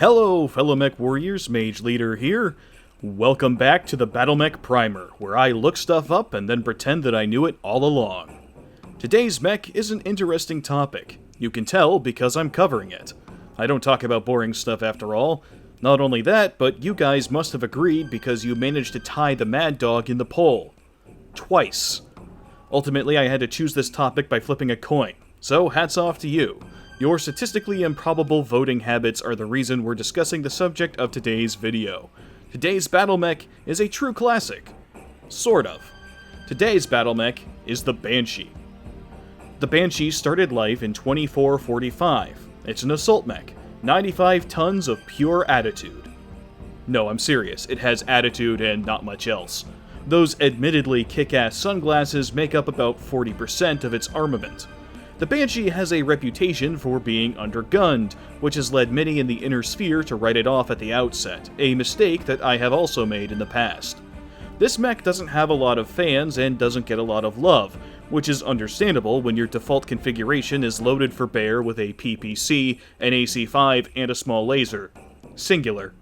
Hello, fellow mech warriors, Mage Leader here. Welcome back to the Battlemech Primer, where I look stuff up and then pretend that I knew it all along. Today's mech is an interesting topic. You can tell because I'm covering it. I don't talk about boring stuff after all. Not only that, but you guys must have agreed because you managed to tie the Mad Dog in the poll. Twice. Ultimately, I had to choose this topic by flipping a coin, so hats off to you. Your statistically improbable voting habits are the reason we're discussing the subject of today's video. Today's Battlemech is a true classic. Sort of. Today's Battlemech is the Banshee. The Banshee started life in 2445. It's an assault mech, 95 tons of pure attitude. No, I'm serious, it has attitude and not much else. Those admittedly kick-ass sunglasses make up about 40% of its armament. The Banshee has a reputation for being undergunned, which has led many in the inner sphere to write it off at the outset, a mistake that I have also made in the past. This mech doesn't have a lot of fans and doesn't get a lot of love, which is understandable when your default configuration is loaded for bear with a PPC, an AC5, and a small laser. Singular.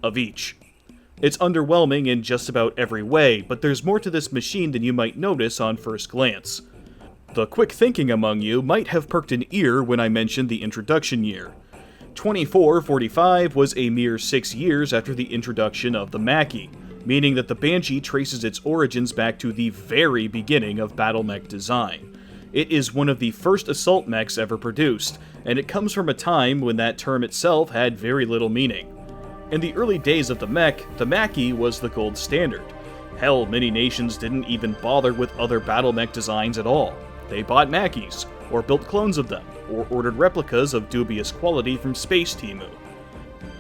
Of each. It's underwhelming in just about every way, but there's more to this machine than you might notice on first glance. The quick thinking among you might have perked an ear when I mentioned the introduction year. 2445 was a mere 6 years after the introduction of the Mackie, meaning that the Banshee traces its origins back to the very beginning of Battlemech design. It is one of the first assault mechs ever produced, and it comes from a time when that term itself had very little meaning. In the early days of the mech, the Mackie was the gold standard. Hell, many nations didn't even bother with other Battlemech designs at all. They bought Mackies, or built clones of them, or ordered replicas of dubious quality from Space Temu.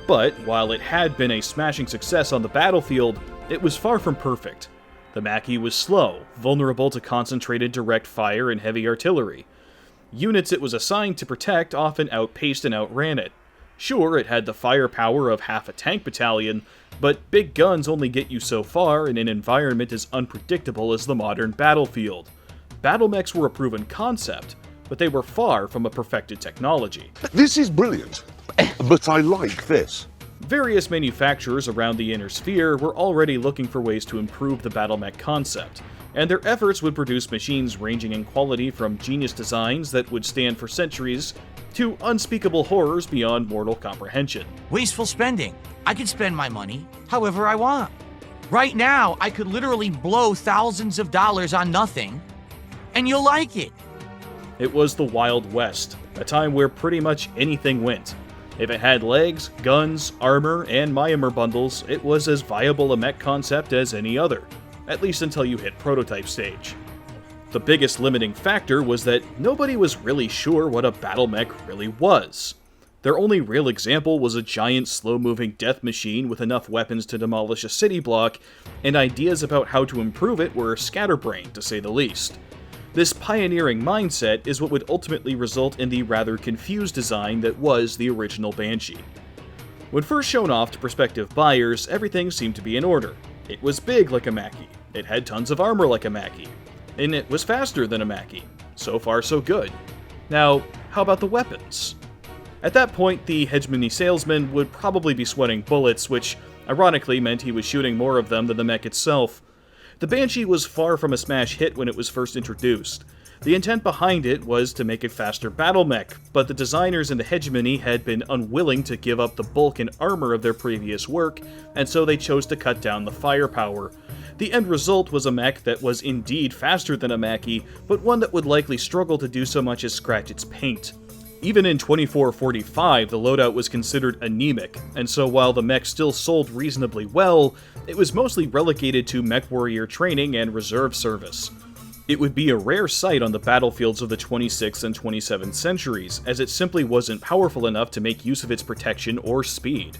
But, while it had been a smashing success on the battlefield, it was far from perfect. The Mackie was slow, vulnerable to concentrated direct fire and heavy artillery. Units it was assigned to protect often outpaced and outran it. Sure, it had the firepower of half a tank battalion, but big guns only get you so far in an environment as unpredictable as the modern battlefield. Battlemechs were a proven concept, but they were far from a perfected technology. This is brilliant, but I like this. Various manufacturers around the inner sphere were already looking for ways to improve the Battlemech concept, and their efforts would produce machines ranging in quality from genius designs that would stand for centuries to unspeakable horrors beyond mortal comprehension. Wasteful spending. I could spend my money however I want. Right now, I could literally blow thousands of dollars on nothing, and you'll like it. It was the Wild West, a time where pretty much anything went. If it had legs, guns, armor, and Myanmar bundles, it was as viable a mech concept as any other, at least until you hit prototype stage. The biggest limiting factor was that nobody was really sure what a Battlemech really was. Their only real example was a giant slow-moving death machine with enough weapons to demolish a city block, and ideas about how to improve it were scatterbrained, to say the least. This pioneering mindset is what would ultimately result in the rather confused design that was the original Banshee. When first shown off to prospective buyers, everything seemed to be in order. It was big like a Mackie, it had tons of armor like a Mackie, and it was faster than a Mackie. So far so good. Now, how about the weapons? At that point, the hegemony salesman would probably be sweating bullets, which ironically meant he was shooting more of them than the mech itself. The Banshee was far from a smash hit when it was first introduced. The intent behind it was to make a faster Battlemech, but the designers in the hegemony had been unwilling to give up the bulk and armor of their previous work, and so they chose to cut down the firepower. The end result was a mech that was indeed faster than a Mackie, but one that would likely struggle to do so much as scratch its paint. Even in 2445, the loadout was considered anemic, and so while the mech still sold reasonably well, it was mostly relegated to mech warrior training and reserve service. It would be a rare sight on the battlefields of the 26th and 27th centuries, as it simply wasn't powerful enough to make use of its protection or speed.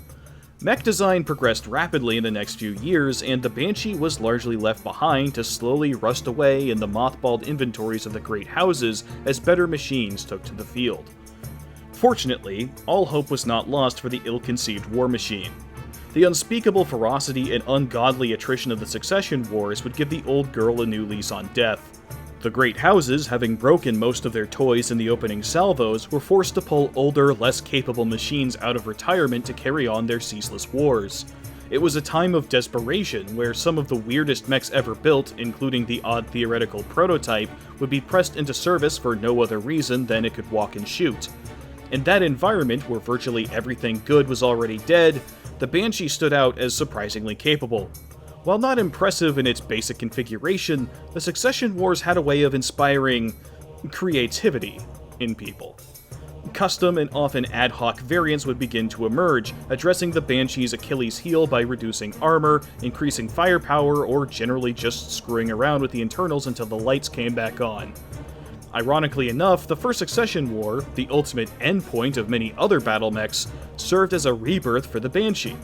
Mech design progressed rapidly in the next few years, and the Banshee was largely left behind to slowly rust away in the mothballed inventories of the great houses as better machines took to the field. Fortunately, all hope was not lost for the ill-conceived war machine. The unspeakable ferocity and ungodly attrition of the succession wars would give the old girl a new lease on death. The great houses, having broken most of their toys in the opening salvos, were forced to pull older, less capable machines out of retirement to carry on their ceaseless wars. It was a time of desperation, where some of the weirdest mechs ever built, including the odd theoretical prototype, would be pressed into service for no other reason than it could walk and shoot. In that environment, where virtually everything good was already dead, the Banshee stood out as surprisingly capable. While not impressive in its basic configuration, the Succession Wars had a way of inspiring creativity in people. Custom and often ad hoc variants would begin to emerge, addressing the Banshee's Achilles heel by reducing armor, increasing firepower, or generally just screwing around with the internals until the lights came back on. Ironically enough, the first Succession War, the ultimate endpoint of many other battle mechs, served as a rebirth for the Banshee.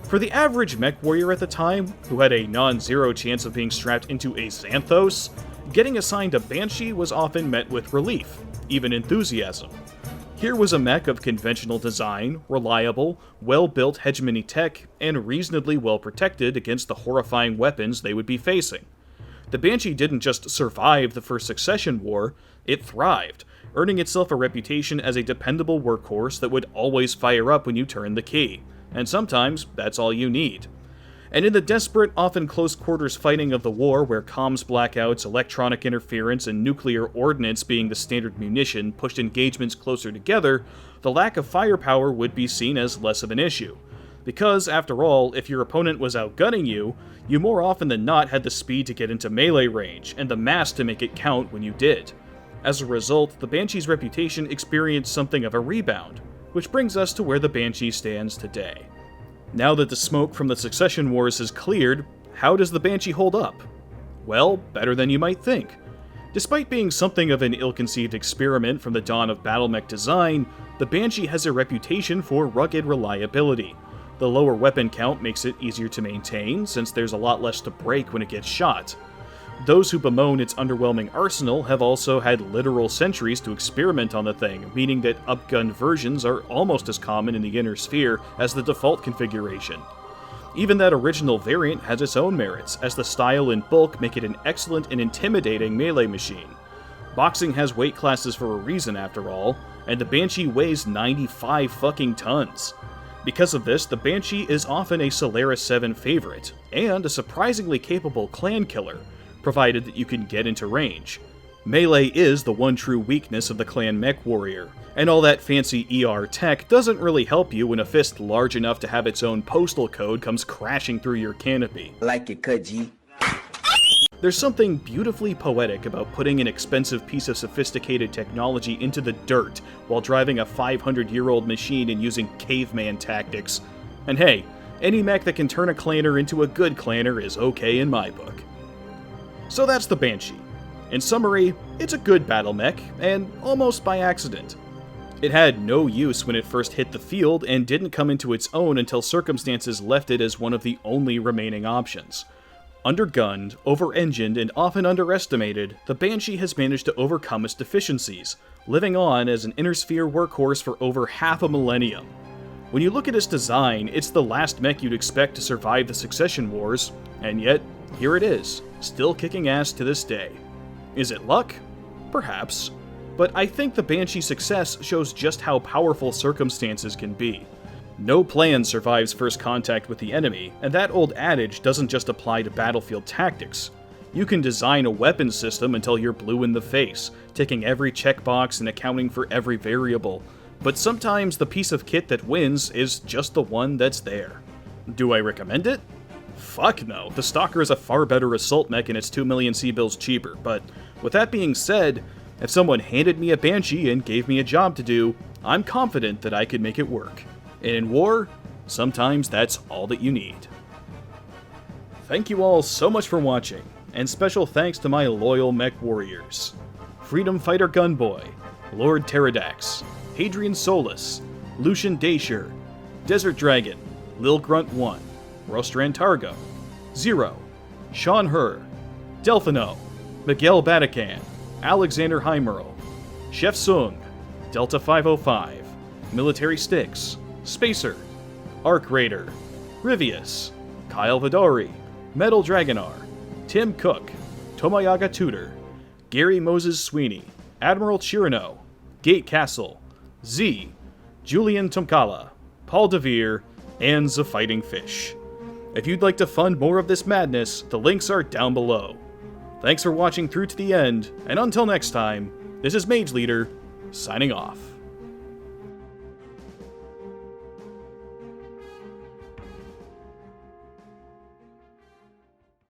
For the average mech warrior at the time, who had a non-zero chance of being strapped into a Xanthos, getting assigned a Banshee was often met with relief, even enthusiasm. Here was a mech of conventional design, reliable, well-built hegemony tech, and reasonably well protected against the horrifying weapons they would be facing. The Banshee didn't just survive the first Succession War, it thrived, earning itself a reputation as a dependable workhorse that would always fire up when you turned the key. And sometimes, that's all you need. And in the desperate, often close-quarters fighting of the war, where comms blackouts, electronic interference, and nuclear ordnance being the standard munition pushed engagements closer together, the lack of firepower would be seen as less of an issue. Because, after all, if your opponent was outgunning you, you more often than not had the speed to get into melee range, and the mass to make it count when you did. As a result, the Banshee's reputation experienced something of a rebound. Which brings us to where the Banshee stands today. Now that the smoke from the Succession Wars has cleared, how does the Banshee hold up? Well, better than you might think. Despite being something of an ill-conceived experiment from the dawn of Battlemech design, the Banshee has a reputation for rugged reliability. The lower weapon count makes it easier to maintain, since there's a lot less to break when it gets shot. Those who bemoan its underwhelming arsenal have also had literal centuries to experiment on the thing, meaning that upgunned versions are almost as common in the inner sphere as the default configuration. Even that original variant has its own merits, as the style and bulk make it an excellent and intimidating melee machine. Boxing has weight classes for a reason, after all, and the Banshee weighs 95 fucking tons. Because of this, the Banshee is often a Solaris 7 favorite, and a surprisingly capable clan killer, provided that you can get into range. Melee is the one true weakness of the clan mech warrior, and all that fancy ER tech doesn't really help you when a fist large enough to have its own postal code comes crashing through your canopy. Like it could, G. There's something beautifully poetic about putting an expensive piece of sophisticated technology into the dirt while driving a 500-year-old machine and using caveman tactics. And hey, any mech that can turn a clanner into a good clanner is okay in my book. So that's the Banshee. In summary, it's a good battle mech, and almost by accident. It had no use when it first hit the field, and didn't come into its own until circumstances left it as one of the only remaining options. Undergunned, over-engined, and often underestimated, the Banshee has managed to overcome its deficiencies, living on as an inner sphere workhorse for over half a millennium. When you look at its design, it's the last mech you'd expect to survive the Succession Wars, and yet, here it is, still kicking ass to this day. Is it luck? Perhaps. But I think the Banshee's success shows just how powerful circumstances can be. No plan survives first contact with the enemy, and that old adage doesn't just apply to battlefield tactics. You can design a weapon system until you're blue in the face, ticking every checkbox and accounting for every variable, but sometimes the piece of kit that wins is just the one that's there. Do I recommend it? Fuck no, the Stalker is a far better assault mech and it's 2 million C-bills cheaper, but with that being said, if someone handed me a Banshee and gave me a job to do, I'm confident that I could make it work. And in war, sometimes that's all that you need. Thank you all so much for watching, and special thanks to my loyal mech warriors. Freedom Fighter Gunboy, Lord Pterodax, Hadrian Solus, Lucian Dacier, Desert Dragon, Lil Grunt 1, Rostran Targo, Zero, Sean Herr, Delphino, Miguel Batacan, Alexander Heimerl, Chef Sung, Delta 505, Military Styx, Spacer, Arc Raider, Rivius, Kyle Vidori, Metal Dragonar, Tim Cook, Tomoyaga Tutor, Gary Moses Sweeney, Admiral Chirino, Gate Castle, Z, Julian Tomkala, Paul DeVere, and The Fighting Fish. If you'd like to fund more of this madness, the links are down below. Thanks for watching through to the end, and until next time, this is Mage Leader, signing off.